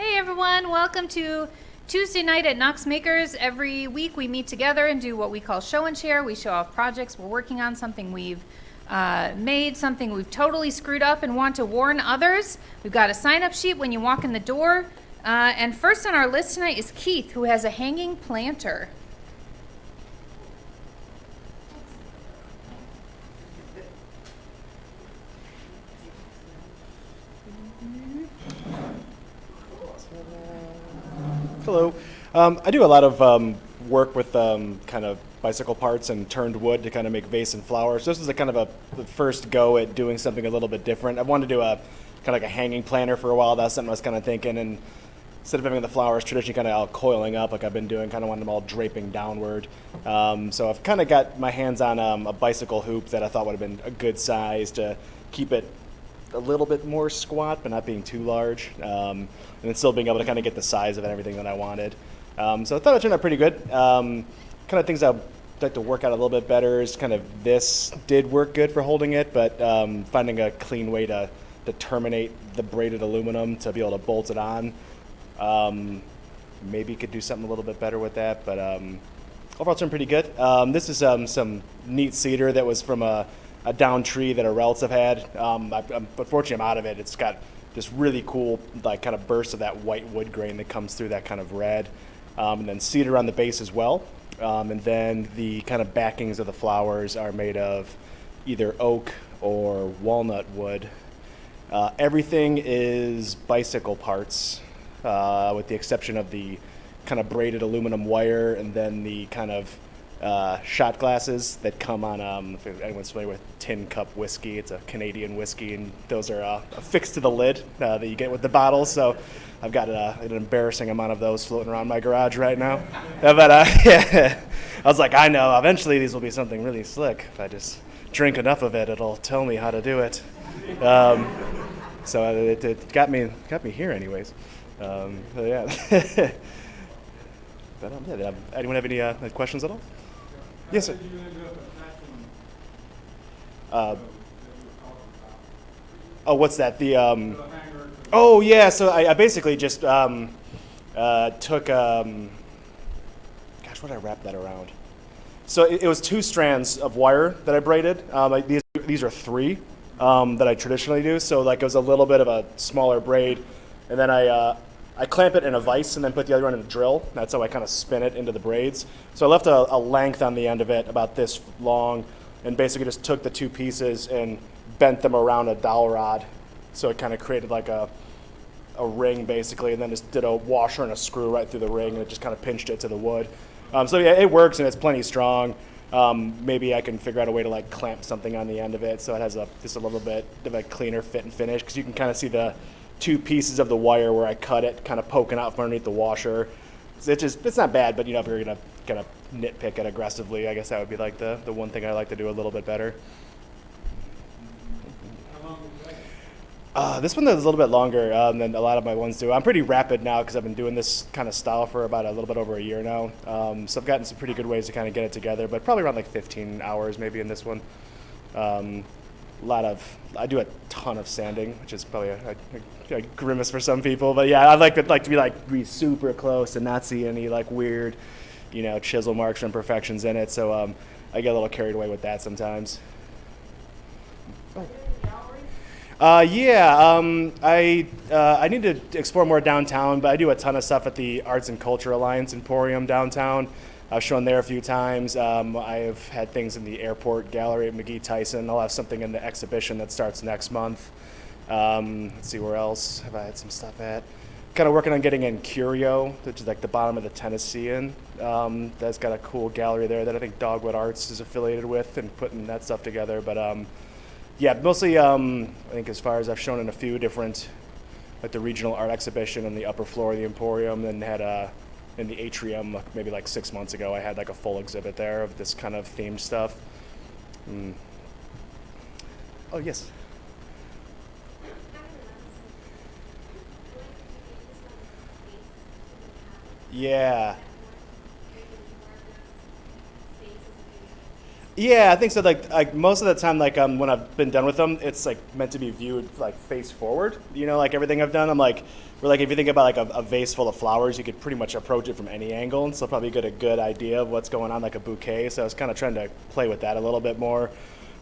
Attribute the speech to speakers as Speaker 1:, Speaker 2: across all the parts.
Speaker 1: Hey everyone, welcome to Tuesday night at Knox Makers. Every week we meet together and do what we call show and share. We show off projects we're working on, something we've made, something we've totally screwed up and want to warn others. We've got a sign-up sheet when you walk in the door. And first on our list tonight is Keith, who has a hanging planter.
Speaker 2: Hello. I do a lot of work with kind of bicycle parts and turned wood to kind of make vase and flowers. This was a kind of the first go at doing something a little bit different. I wanted to do a kind of like a hanging planter for a while. That's something I was kind of thinking. And instead of having the flowers traditionally kind of all coiling up like I've been doing, kind of wanted them all draping downward. So I've kind of got my hands on a bicycle hoop that I thought would have been a good size to keep it a little bit more squat, but not being too large, and then still being able to kind of get the size of it and everything that I wanted. So I thought it turned out pretty good. Kind of things I'd like to work out a little bit better is kind of this did work good for holding it, but finding a clean way to terminate the braided aluminum to be able to bolt it on. Maybe could do something a little bit better with that, but overall it's been pretty good. This is some neat cedar that was from a down tree that a relative had. Unfortunately, I'm out of it. It's got this really cool, like, kind of burst of that white wood grain that comes through that kind of red. And then cedar on the base as well. And then the kind of backings of the flowers are made of either oak or walnut wood. Everything is bicycle parts, with the exception of the kind of braided aluminum wire and then the kind of shot glasses that come on, if anyone's familiar with Tin Cup whiskey, it's a Canadian whiskey, and those are affixed to the lid that you get with the bottles. So I've got an embarrassing amount of those floating around my garage right now. But yeah, I was like, I know, eventually these will be something really slick. If I just drink enough of it, it'll tell me how to do it. So it got me here anyways. So yeah. But, yeah. Anyone have any questions at all? Yes, sir. Oh, what's that? Oh, yeah. So I basically just took. Gosh, what did I wrap that around? So it was 2 strands of wire that I braided. These are 3 that I traditionally do. So like it was a little bit of a smaller braid, and then I clamp it in a vise and then put the other one in a drill. That's how I kind of spin it into the braids. So I left a length on the end of it about this long, and basically just took the 2 pieces and bent them around a dowel rod. So it kind of created like a ring basically, and then just did a washer and a screw right through the ring, and it just kind of pinched it to the wood. So yeah, it works and it's plenty strong. Maybe I can figure out a way to like clamp something on the end of it so it has just a little bit of a cleaner fit and finish, because you can kind of see the 2 pieces of the wire where I cut it kind of poking out from underneath the washer. So it's not bad, but if you're gonna kind of nitpick it aggressively, I guess that would be like the one thing I like to do a little bit better.
Speaker 3: How long would you like?
Speaker 2: This one is a little bit longer than a lot of my ones do. I'm pretty rapid now because I've been doing this kind of style for about a little bit over a year now. So I've gotten some pretty good ways to kind of get it together, but probably around like 15 hours maybe in this one. I do a ton of sanding, which is probably a grimace for some people, but yeah, I like to be super close and not see any like weird, chisel marks or imperfections in it. So I get a little carried away with that sometimes. I need to explore more downtown, but I do a ton of stuff at the Arts and Culture Alliance Emporium downtown. I've shown there a few times. I've had things in the airport gallery at McGee Tyson. I'll have something in the exhibition that starts next month. Let's see, where else have I had some stuff at? Kind of working on getting in Curio, which is like the bottom of the Tennessean. That's got a cool gallery there that I think Dogwood Arts is affiliated with, and putting that stuff together. But yeah, mostly I think as far as I've shown in a few different, like the regional art exhibition on the upper floor of the Emporium, then had in the atrium maybe like 6 months ago, I had like a full exhibit there of this kind of themed stuff. Oh, yes. Yeah. Yeah, I think so. Like most of the time, like when I've been done with them, it's like meant to be viewed like face forward. You know, like everything I've done, I'm like, we're like if you think about like a vase full of flowers, you could pretty much approach it from any angle, and so probably get a good idea of what's going on, like a bouquet. So I was kind of trying to play with that a little bit more.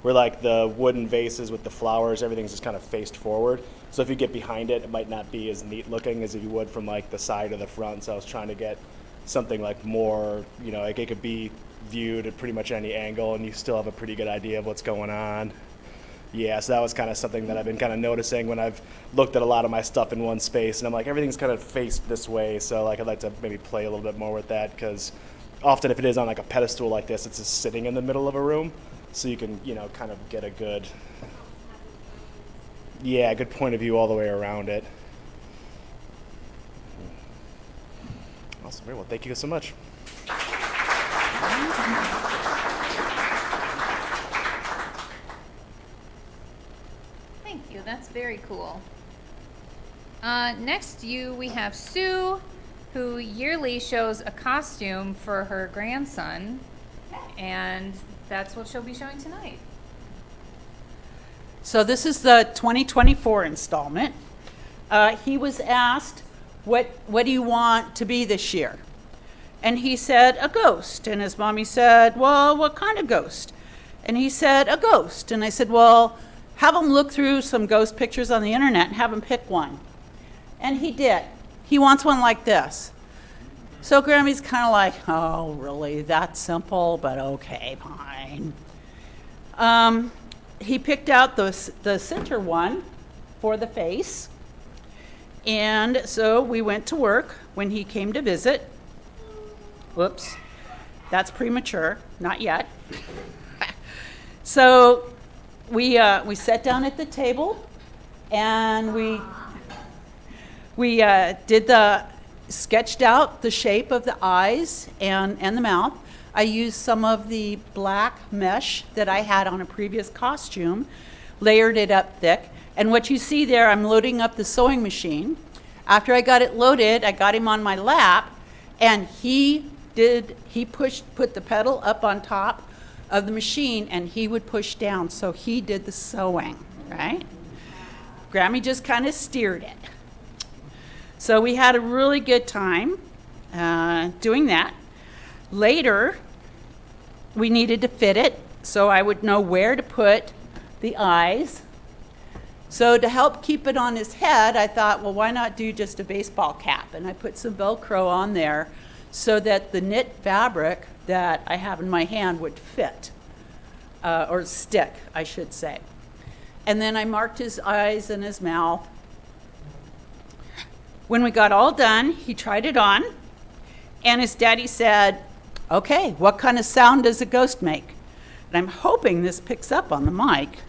Speaker 2: Where like the wooden vases with the flowers, everything's just kind of faced forward. So if you get behind it, it might not be as neat looking as if you would from like the side or the front. So I was trying to get something like more, you know, like it could be viewed at pretty much any angle and you still have a pretty good idea of what's going on. Yeah, so that was kind of something that I've been kind of noticing when I've looked at a lot of my stuff in one space, and I'm like, everything's kind of faced this way, so like I'd like to maybe play a little bit more with that, because often if it is on like a pedestal like this, it's just sitting in the middle of a room, so you can, you know, kind of get a good, yeah, good point of view all the way around it. Awesome, very well, thank you so much.
Speaker 1: Thank you. That's very cool. Next we have Sue, who yearly shows a costume for her grandson, and that's what she'll be showing tonight.
Speaker 4: So this is the 2024 installment. He was asked, what do you want to be this year? And he said, a ghost. And his mommy said, well, what kind of ghost? And he said, a ghost. And I said, well, have him look through some ghost pictures on the internet and have him pick one. And he did. He wants one like this. So Grammy's kind of like, oh, really, that simple? But okay, fine. He picked out the center one for the face. And so we went to work when he came to visit. Whoops, that's premature, not yet. So we sat down at the table and we sketched out the shape of the eyes and the mouth. I used some of the black mesh that I had on a previous costume, layered it up thick. And what you see there, I'm loading up the sewing machine. After I got it loaded, I got him on my lap, and he put the pedal up on top of the machine, and he would push down. So he did the sewing, right? Grammy just kind of steered it. So we had a really good time doing that. Later, we needed to fit it, so I would know where to put the eyes. So to help keep it on his head, I thought, well, why not do just a baseball cap? And I put some Velcro on there so that the knit fabric that I have in my hand would fit, or stick, I should say. And then I marked his eyes and his mouth. When we got all done, he tried it on, and his daddy said, okay, what kind of sound does a ghost make? And I'm hoping this picks up on the mic.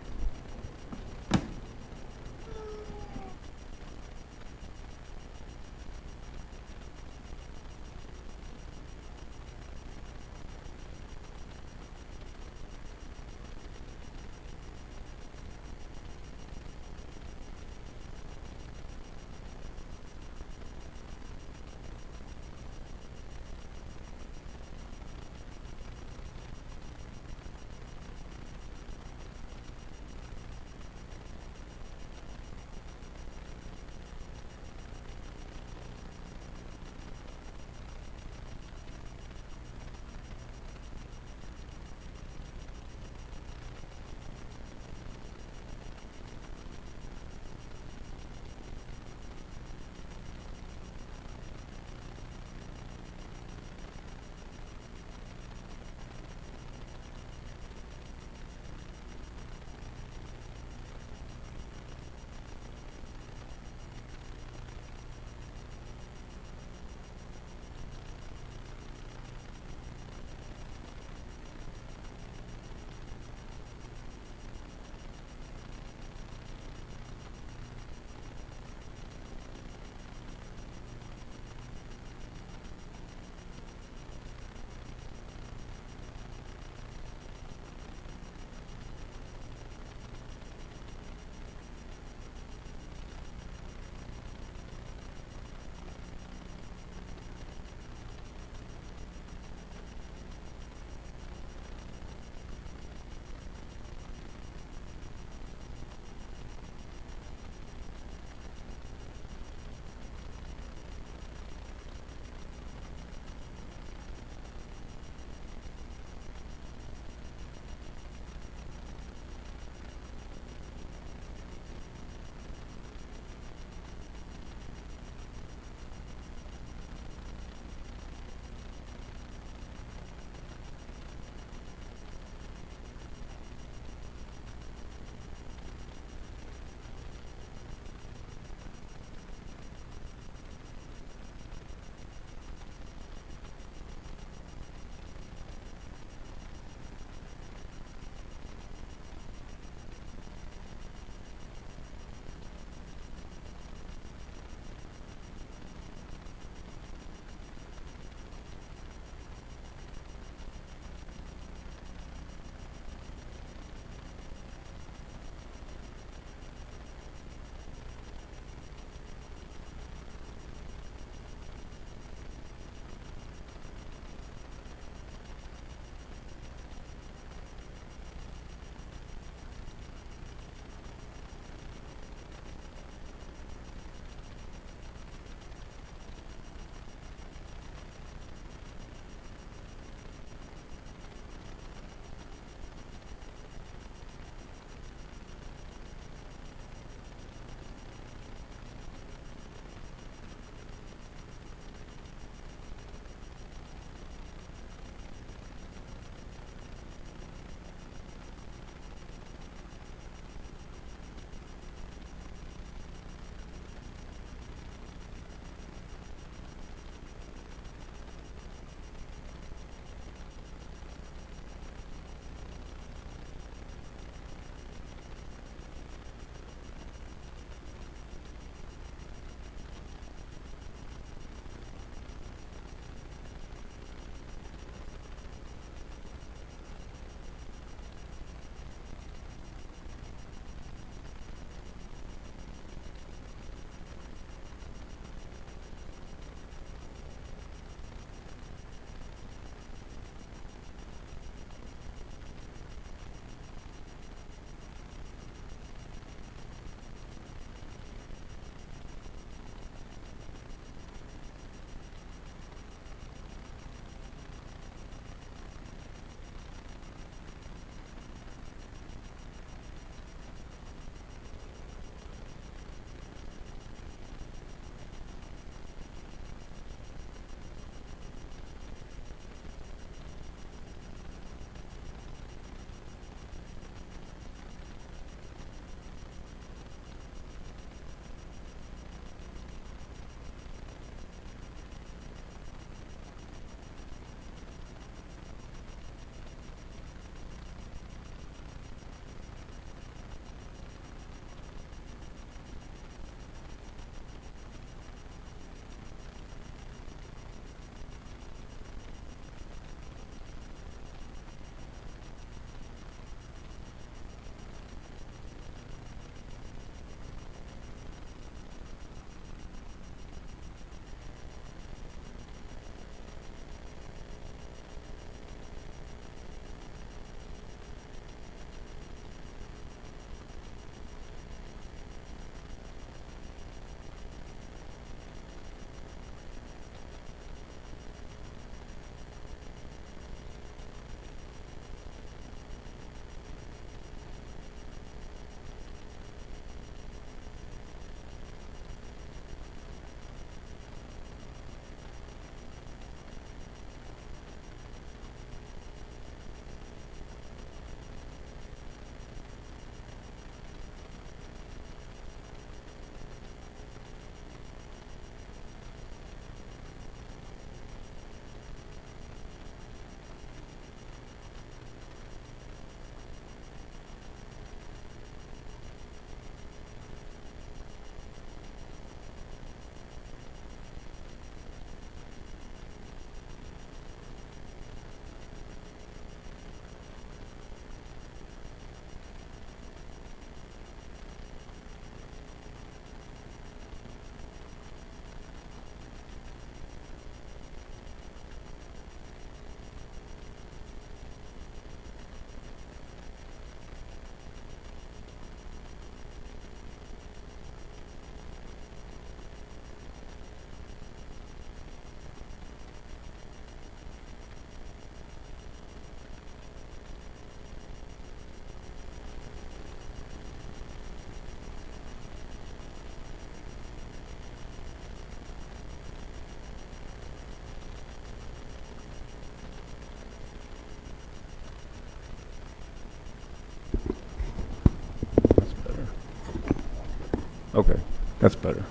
Speaker 5: Okay, that's better.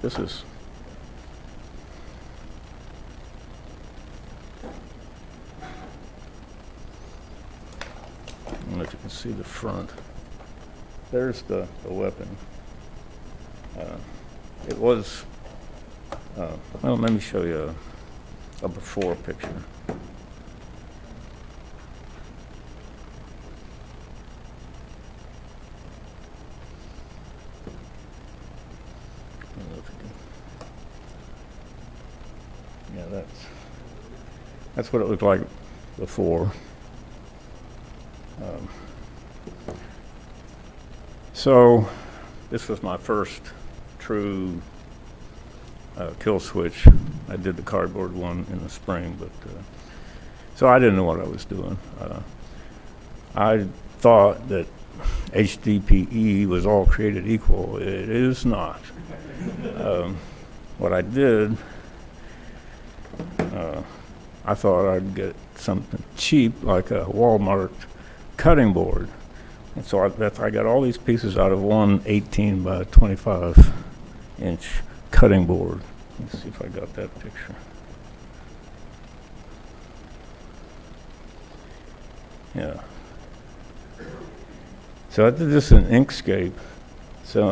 Speaker 5: This is. I don't know if you can see the front. There's the weapon. It was, well, let me show you a before picture. I don't know if you can- Yeah, that's what it looked like before. So this was my first true kill switch. I did the cardboard one in the spring, but so I didn't know what I was doing. I thought that HDPE was all created equal. It is not. What I did, I thought I'd get something cheap like a Walmart cutting board. And so I got all these pieces out of one 18 by 25 inch cutting board. Let's see if I got that picture. Yeah. So I did this in Inkscape. So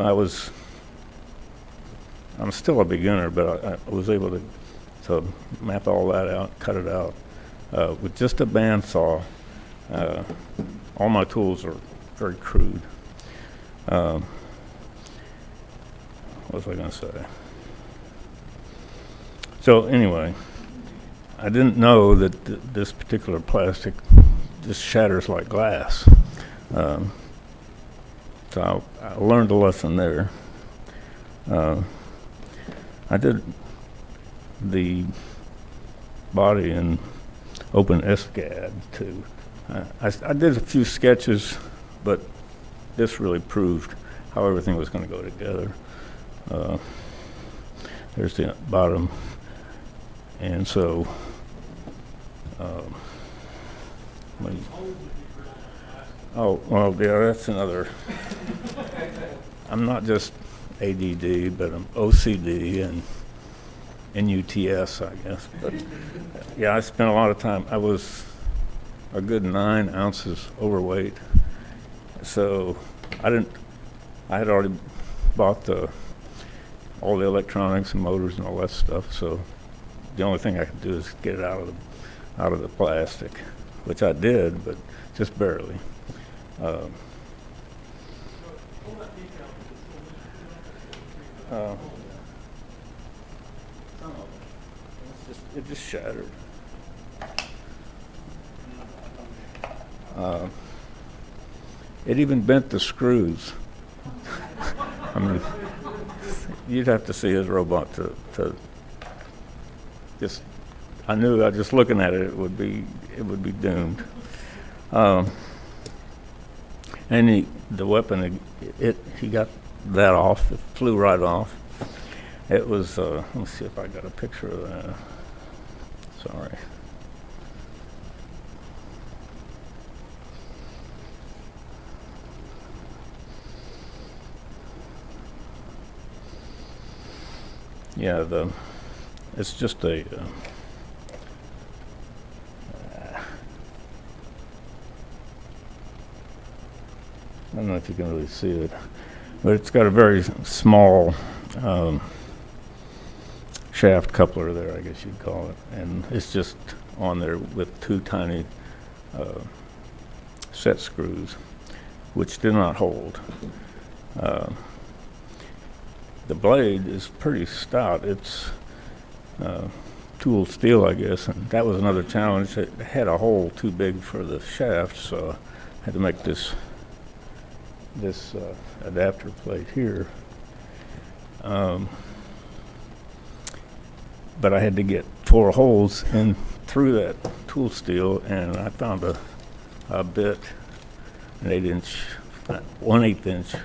Speaker 5: I'm still a beginner, but I was able to map all that out, cut it out with just a bandsaw. All my tools are very crude. What was I going to say? So anyway, I didn't know that this particular plastic just shatters like glass. So I learned a lesson there. I did the body in OpenSCAD too. I did a few sketches, but this really proved how everything was going to go together. There's the bottom, and so oh, well, yeah, that's another. I'm not just ADD, but I'm OCD and NUTS, I guess. But yeah, I spent a lot of time. I was a good 9 ounces overweight. So I had already bought all the electronics and motors and all that stuff. So the only thing I could do is get it out of the plastic, which I did, but just barely. It just shattered. It even bent the screws. I mean, you'd have to see his robot to just. I knew that just looking at it, it would be doomed. And the weapon, he got that off. It flew right off. It was. Let me see if I got a picture of that. Sorry. Yeah, it's just a. I don't know if you can really see it, but it's got a very small shaft coupler there, I guess you'd call it, and it's just on there with 2 tiny set screws, which do not hold. The blade is pretty stout. It's tool steel, I guess, and that was another challenge. It had a hole too big for the shaft, so I had to make this adapter plate here. But I had to get 4 holes in through that tool steel, and I found a bit, an 1/8 inch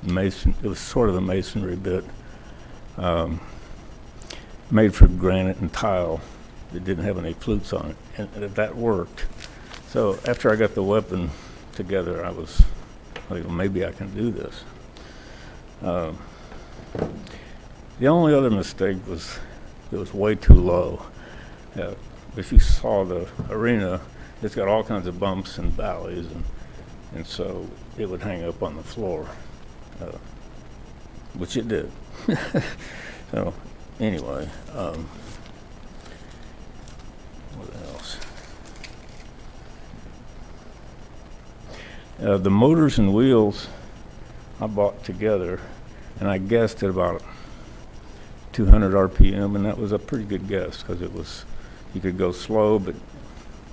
Speaker 5: mason. It was sort of a masonry bit, made for granite and tile. It didn't have any flutes on it, and that worked. So after I got the weapon together, I was like, well, maybe I can do this. The only other mistake was it was way too low. If you saw the arena, it's got all kinds of bumps and valleys, and so it would hang up on the floor, which it did. So anyway, what else? The motors and wheels I bought together, and I guessed at about 200 RPM, and that was a pretty good guess because it was, you could go slow but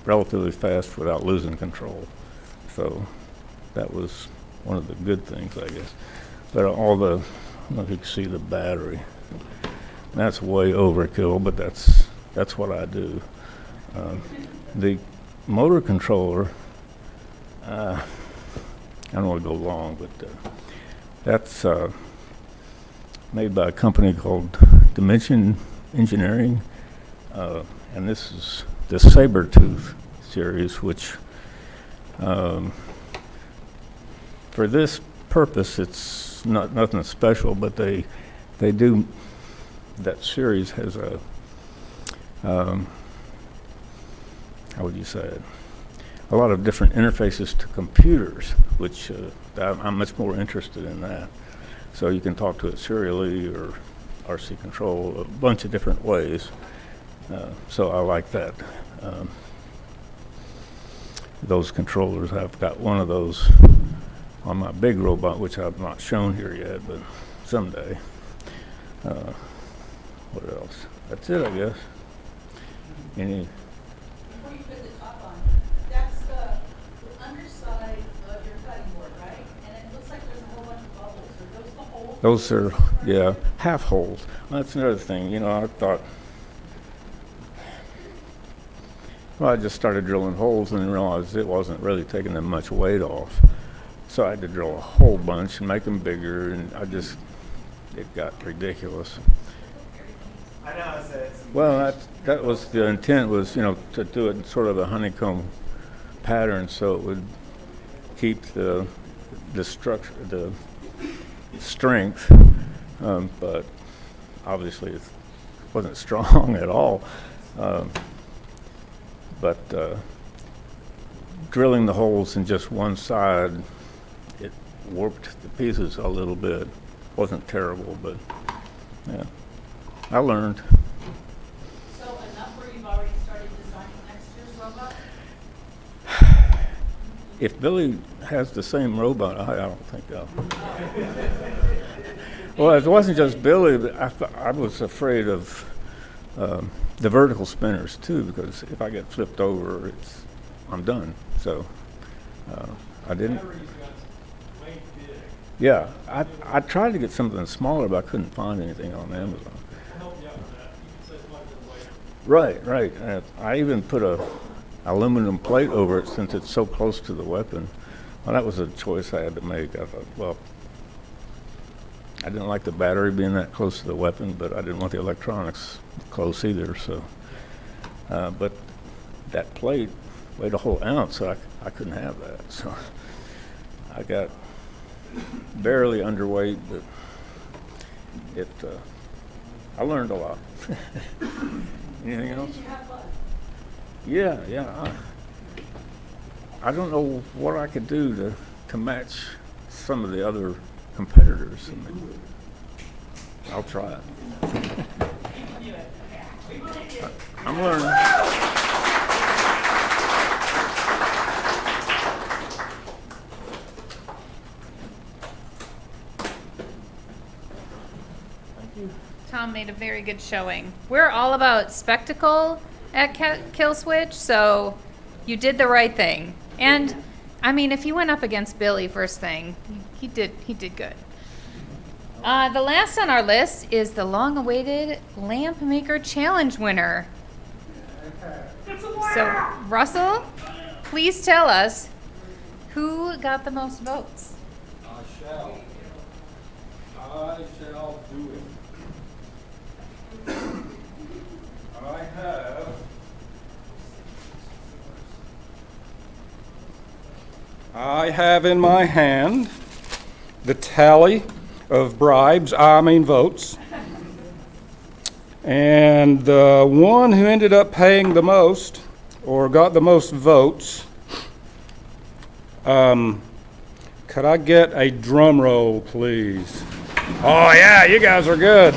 Speaker 5: relatively fast without losing control. So that was one of the good things, I guess. But I don't know if you can see the battery. That's way overkill, but that's what I do. The motor controller, I don't want to go long, but that's made by a company called Dimension Engineering, and this is the Sabertooth series, which for this purpose it's nothing special, but they do, that series has a how would you say it, a lot of different interfaces to computers, which I'm much more interested in that. So you can talk to it serially or RC control, a bunch of different ways. So I like that. Those controllers, I've got one of those on my big robot, which I've not shown here yet, but someday. What else? That's it, I guess. Any?
Speaker 4: Before you put the top on, that's the underside of your cutting board, right? And it looks like there's a whole bunch of bubbles. Are those the holes?
Speaker 5: Those are, yeah, half holes. Well, that's another thing. You know, I thought, well, I just started drilling holes and then realized it wasn't really taking them much weight off. So I had to drill a whole bunch and make them bigger, and it got ridiculous.
Speaker 2: I know, it's
Speaker 5: Well, that was the intent, was, you know, to do it in sort of a honeycomb pattern so it would keep the structure, the strength, but obviously it wasn't strong at all. But drilling the holes in just one side, it warped the pieces a little bit. Wasn't terrible, but yeah, I learned.
Speaker 4: So enough where you've already started designing next year's robot?
Speaker 5: If Billy has the same robot, I don't think I'll. Well, it wasn't just Billy, but I was afraid of the vertical spinners too, because if I get flipped over, I'm done. So I didn't.
Speaker 3: Batteries got way big.
Speaker 5: Yeah, I tried to get something smaller, but I couldn't find anything on Amazon.
Speaker 3: I'll help you out with that. You can say it's like the weight.
Speaker 5: Right. I even put a aluminum plate over it since it's so close to the weapon. Well, that was a choice I had to make. I thought, well, I didn't like the battery being that close to the weapon, but I didn't want the electronics close either. So, but that plate weighed a whole ounce, so I couldn't have that. So I got barely underweight, but I learned a lot. Anything else?
Speaker 4: Did you have fun?
Speaker 5: Yeah. I don't know what I could do to match some of the other competitors. I mean, I'll try it. I'm learning.
Speaker 1: Tom made a very good showing. We're all about spectacle at Kill Switch, so you did the right thing. And I mean, if you went up against Billy first thing, he did good. The last on our list is the long-awaited Lamp Maker Challenge winner. So, Russell, please tell us who got the most votes.
Speaker 3: I shall do it. I have
Speaker 6: I have in my hand the tally of bribes, votes. And the one who ended up paying the most, or got the most votes, could I get a drum roll, please? Oh yeah, you guys are good.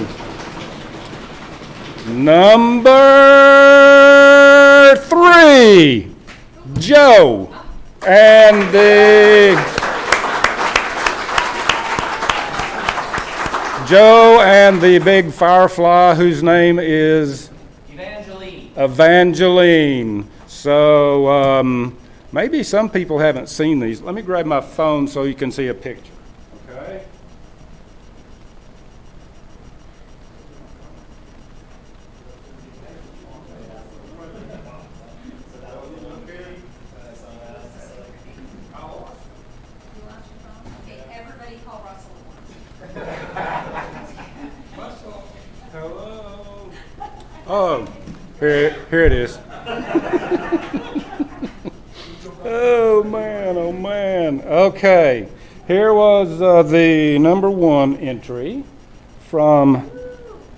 Speaker 6: Number 3, Joe. And the big firefly whose name is Evangeline. So maybe some people haven't seen these. Let me grab my phone so you can see a picture. Okay.
Speaker 1: Everybody call Russell
Speaker 6: Hello. Oh, here it is. Oh man. Okay, here was the number 1 entry from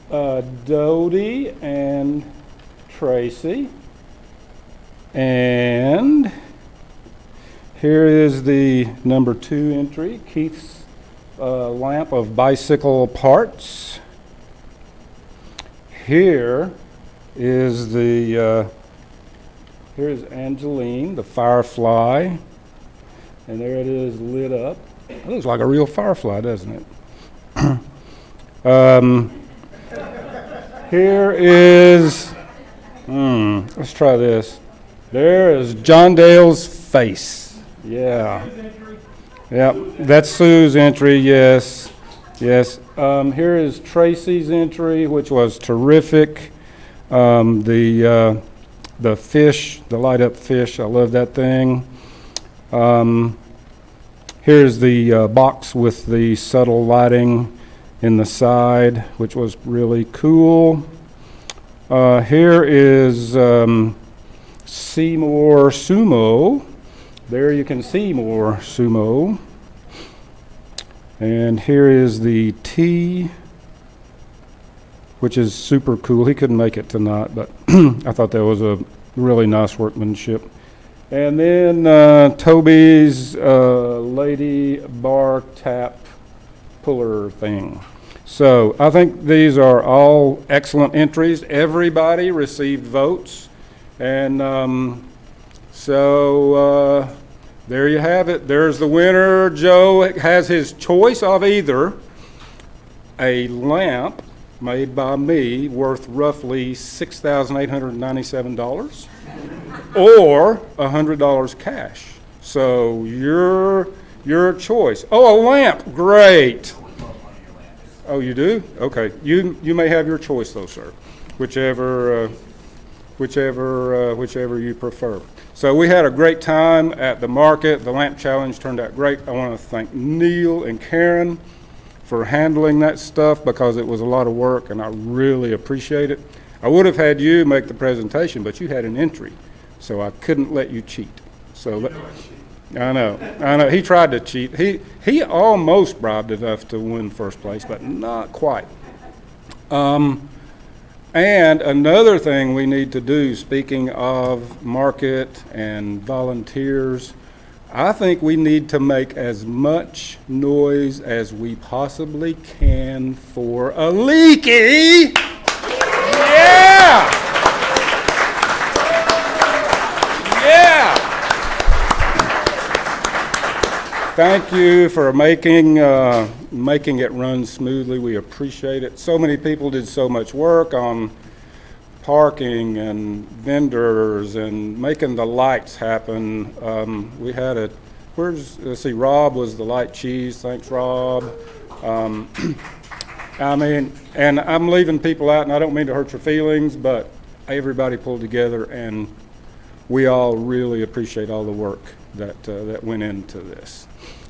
Speaker 6: Dodie and Tracy. And here is the number 2 entry, Keith's lamp of bicycle parts. Here is here's Angeline, the firefly, and there it is lit up. It looks like a real firefly, doesn't it? Here is, let's try this. There is John Dale's face. Yeah. Yep, that's Sue's entry, yes. Here is Tracy's entry, which was terrific. The fish, the light up fish, I love that thing. Here's the box with the subtle lighting in the side, which was really cool. Here is Seymour Sumo. There you can see more sumo. And here is the tea, which is super cool. He couldn't make it tonight, but I thought that was a really nice workmanship. And then Toby's lady bar tap puller thing. So I think these are all excellent entries. Everybody received votes. And so there you have it. There's the winner. Joe has his choice of either a lamp made by me worth roughly $6,897 or $100 cash. So your choice. Oh, a lamp. Great. Oh, you do? Okay. You may have your choice though, sir. Whichever you prefer. So we had a great time at the market. The lamp challenge turned out great. I want to thank Neil and Karen for handling that stuff because it was a lot of work and I really appreciate it. I would have had you make the presentation, but you had an entry, so I couldn't let you cheat. So I know. He tried to cheat. He almost bribed enough to win first place, but not quite. And another thing we need to do, speaking of market and volunteers, I think we need to make as much noise as we possibly can for a leaky. Yeah! Thank you for making it run smoothly. We appreciate it. So many people did so much work on parking and vendors and making the lights happen. We had Rob was the light cheese. Thanks, Rob. And I'm leaving people out, and I don't mean to hurt your feelings, but everybody pulled together, and we all really appreciate all the work that went into this.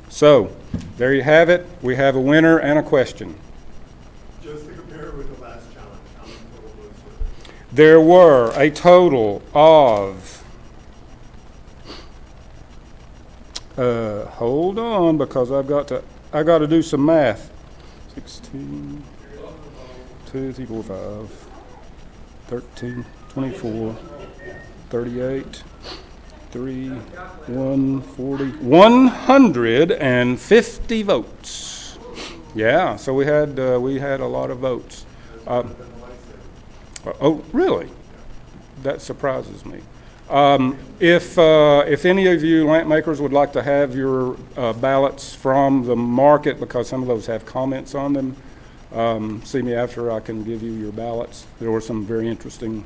Speaker 6: So, there you have it. We have a winner and a question.
Speaker 3: Just to compare with the last challenge, how many total votes were there?
Speaker 6: There were a total of Hold on, because I got to do some math. 16, 2, 3, 4, 5, 13, 24, 38, 3, 140, 150 votes. Yeah, so we had a lot of votes. Oh, really? That surprises me. If any of you lamp makers would like to have your ballots from the market, because some of those have comments on them, see me after. I can give you your ballots. There were some very interesting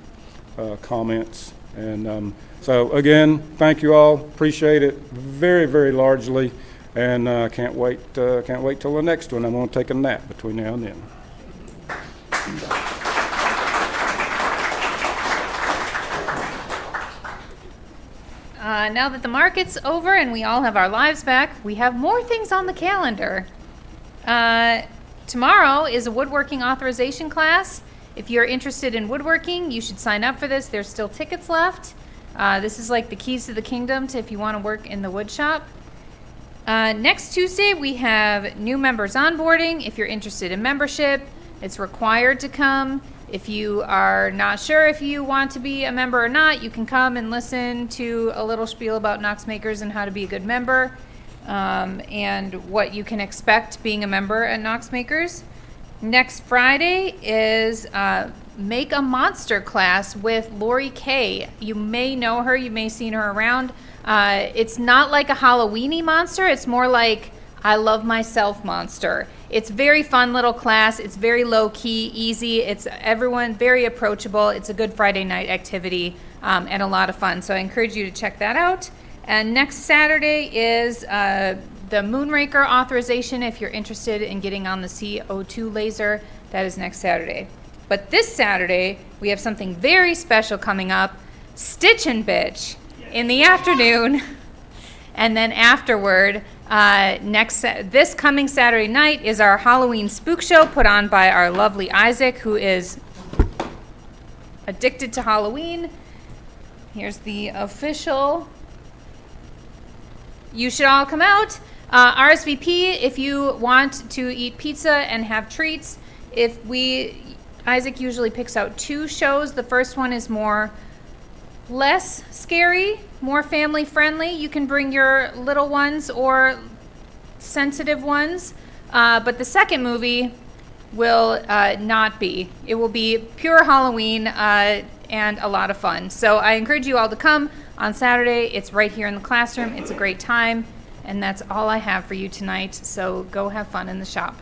Speaker 6: comments, and so again, thank you all. Appreciate it very, very largely, and can't wait till the next one. I'm going to take a nap between now and then.
Speaker 1: Now that the market's over and we all have our lives back, we have more things on the calendar. Tomorrow is a woodworking authorization class. If you're interested in woodworking, you should sign up for this. There's still tickets left. This is like the keys to the kingdom to if you want to work in the wood shop. Next Tuesday, we have new members onboarding. If you're interested in membership, it's required to come. If you are not sure if you want to be a member or not, you can come and listen to a little spiel about Knox Makers and how to be a good member, and what you can expect being a member at Knox Makers. Next Friday is Make a Monster class with Lori Kay. You may know her, you may have seen her around. It's not like a Halloween-y monster, it's more like I love myself monster. It's very fun little class. It's very low key, easy. It's everyone very approachable. It's a good Friday night activity and a lot of fun. So I encourage you to check that out. And next Saturday is the Moonraker authorization. If you're interested in getting on the CO2 laser, that is next Saturday. But this Saturday, we have something very special coming up, Stitch and Bitch, in the afternoon. And then afterward, this coming Saturday night is our Halloween spook show put on by our lovely Isaac, who is addicted to Halloween. Here's the official. You should all come out. RSVP if you want to eat pizza and have treats. Isaac usually picks out 2 shows. The first one is less scary, more family friendly. You can bring your little ones or sensitive ones, but the second movie will not be. It will be pure Halloween and a lot of fun. So I encourage you all to come on Saturday. It's right here in the classroom. It's a great time, and that's all I have for you tonight. So go have fun in the shop.